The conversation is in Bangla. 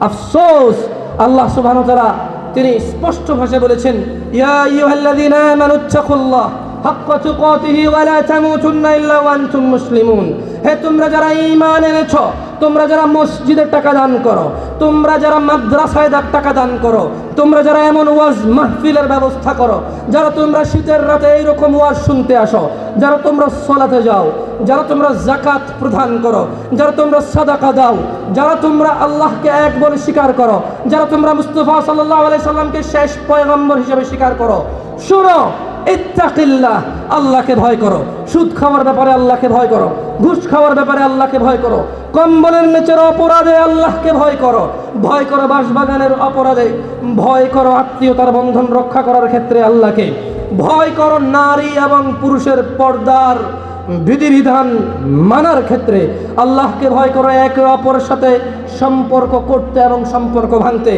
আফসোস, আল্লাহ সুবহানাহু ওয়া তাআলা তিনি স্পষ্ট ভাষায় বলেছেন, ইয়া আইয়ুহাল্লাযীনা আমানুত্তাকুল্লাহ হাক্কা তুকাতিহি ওয়া লা তামুতুন্না ইল্লা ওয়া আনতুম মুসলিমুন। হে তোমরা যারা ঈমান এনেছো, তোমরা যারা মসজিদে টাকা দান করো, তোমরা যারা মাদ্রাসায় টাকা দান করো, তোমরা যারা এমন ওয়াজ মাহফিলের ব্যবস্থা করো, যারা তোমরা শীতের রাতে এইরকম ওয়াজ শুনতে আসো, যারা তোমরা সালাতে যাও, যারা তোমরা যাকাত প্রদান করো, যারা তোমরা সাদাকা দাও, যারা তোমরা আল্লাহকে এক বলে স্বীকার করো, যারা তোমরা মুস্তাফা সাল্লাল্লাহু আলাইহি সাল্লামকে শেষ পয়গম্বর হিসেবে স্বীকার করো, শুনো, ইত্তাকিল্লাহ, আল্লাহকে ভয় করো। সুদ খাওয়ার ব্যাপারে আল্লাহকে ভয় করো, ঘুষ খাওয়ার ব্যাপারে আল্লাহকে ভয় করো, কম্বলের নিচের অপরাধে আল্লাহকে ভয় করো, ভয় করো বাসবাগানের অপরাধে, ভয় করো আত্মীয়তার বন্ধন রক্ষা করার ক্ষেত্রে আল্লাহকে, ভয় করো নারী এবং পুরুষের পর্দার বিধিবিধান মানার ক্ষেত্রে আল্লাহকে ভয় করো, একে অপরের সাথে সম্পর্ক করতে এবং সম্পর্ক ভাঙতে।